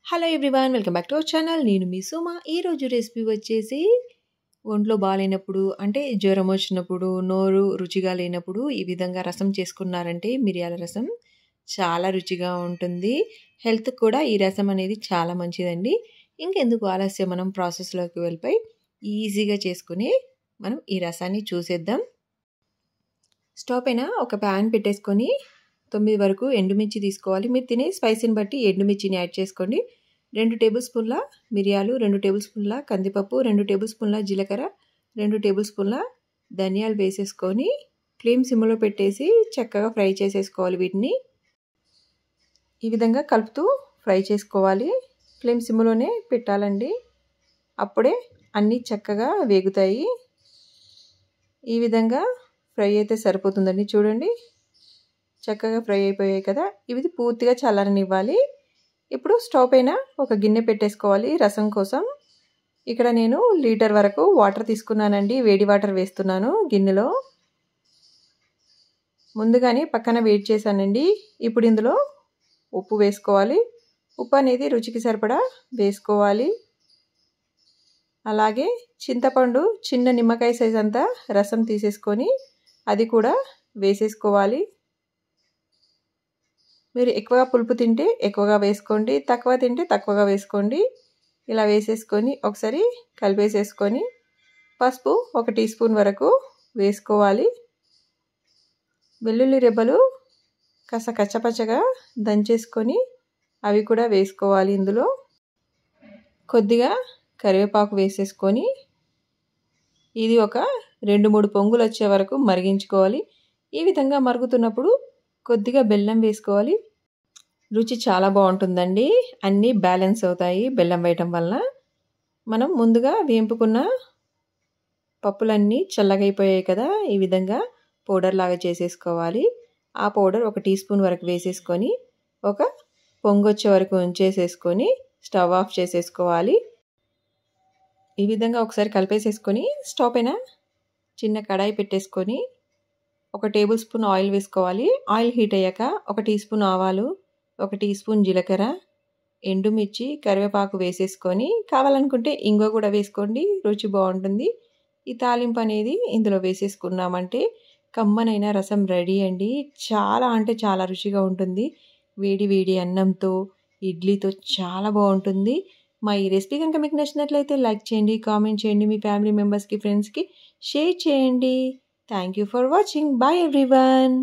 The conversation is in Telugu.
Hello everyone, welcome back to our channel. నేను మీ సుమ. ఈరోజు రెసిపీ వచ్చేసి ఒంట్లో బాగాలేనప్పుడు, అంటే జ్వరం వచ్చినప్పుడు, నోరు రుచిగా లేనప్పుడు ఈ విధంగా రసం చేసుకున్నారంటే మిరియాల రసం చాలా రుచిగా ఉంటుంది. హెల్త్ కూడా ఈ రసం అనేది చాలా మంచిదండి. ఇంకెందుకు ఆలస్యం, మనం ప్రాసెస్లోకి వెళ్ళిపోయి ఈజీగా చేసుకుని మనం ఈ రసాన్ని చూసేద్దాం. స్టవ్ పైన ఒక ప్యాన్ పెట్టేసుకొని 9 వరకు ఎండుమిర్చి తీసుకోవాలి. మీరు తినే స్పైసీని బట్టి ఎండుమిర్చిని యాడ్ చేసుకోండి. 2 టేబుల్ స్పూన్ల మిరియాలు, 2 టేబుల్ స్పూన్ల కందిపప్పు, 2 టేబుల్ స్పూన్ల జీలకర్ర, 2 టేబుల్ స్పూన్ల ధనియాలు వేసేసుకొని ఫ్లేమ్ సిమ్లో పెట్టేసి చక్కగా ఫ్రై చేసేసుకోవాలి. వీటిని ఈ విధంగా కలుపుతూ ఫ్రై చేసుకోవాలి. ఫ్లేమ్ సిమ్లోనే పెట్టాలండి, అప్పుడే అన్నీ చక్కగా వేగుతాయి. ఈ విధంగా ఫ్రై అయితే సరిపోతుందండి. చూడండి, చక్కగా ఫ్రై అయిపోయాయి కదా. ఇవి పూర్తిగా చల్లారనివ్వాలి. ఇప్పుడు స్టవ్ పైన ఒక గిన్నె పెట్టేసుకోవాలి రసం కోసం. ఇక్కడ నేను లీటర్ వరకు వాటర్ తీసుకున్నానండి. వేడి వాటర్ వేస్తున్నాను గిన్నెలో. ముందుగానే పక్కన వేడి చేశానండి. ఇప్పుడు ఇందులో ఉప్పు వేసుకోవాలి. ఉప్పు అనేది రుచికి సరిపడా వేసుకోవాలి. అలాగే చింతపండు చిన్న నిమ్మకాయ సైజ్ అంతా రసం తీసేసుకొని అది కూడా వేసేసుకోవాలి. మీరు ఎక్కువగా పులుపు తింటే ఎక్కువగా వేసుకోండి, తక్కువ తింటే తక్కువగా వేసుకోండి. ఇలా వేసేసుకొని ఒకసారి కలిపేసేసుకొని పసుపు 1 టీ స్పూన్ వరకు వేసుకోవాలి. వెల్లుల్లి రెబ్బలు కాస్త కచ్చపచ్చగా దంచేసుకొని అవి కూడా వేసుకోవాలి. ఇందులో కొద్దిగా కరివేపాకు వేసేసుకొని ఇది ఒక 2-3 పొంగులు వచ్చే వరకు మరిగించుకోవాలి. ఈ విధంగా మరుగుతున్నప్పుడు కొద్దిగా బెల్లం వేసుకోవాలి. రుచి చాలా బాగుంటుందండి. అన్నీ బ్యాలెన్స్ అవుతాయి బెల్లం వేయటం వలన. మనం ముందుగా వేంపుకున్న పప్పులన్నీ చల్లగైపోయాయి కదా, ఈ విధంగా పౌడర్ లాగా చేసేసుకోవాలి. ఆ పౌడర్ 1 టీ స్పూన్ వరకు వేసేసుకొని ఒక పొంగొచ్చే వరకు ఉంచేసేసుకొని స్టవ్ ఆఫ్ చేసేసుకోవాలి. ఈ విధంగా ఒకసారి కలిపేసేసుకొని స్టవ్ పైన చిన్న కడాయి పెట్టేసుకొని 1 టేబుల్ స్పూన్ ఆయిల్ వేసుకోవాలి. ఆయిల్ హీట్ అయ్యాక 1 టీ స్పూన్ ఆవాలు, 1 టీ స్పూన్ జీలకర్ర, ఎండుమిర్చి, కరివేపాకు వేసేసుకొని కావాలనుకుంటే ఇంగువ కూడా వేసుకోండి, రుచి బాగుంటుంది. ఈ తాలింపు అనేది ఇందులో వేసేసుకున్నామంటే కమ్మనైన రసం రెడీ అండి. చాలా అంటే చాలా రుచిగా ఉంటుంది. వేడి వేడి అన్నంతో, ఇడ్లీతో చాలా బాగుంటుంది. మా ఈ రెసిపీ కనుక మీకు నచ్చినట్లయితే లైక్ చేయండి, కామెంట్ చేయండి, మీ ఫ్యామిలీ మెంబర్స్కి, ఫ్రెండ్స్కి షేర్ చేయండి. Thank you for watching. Bye everyone.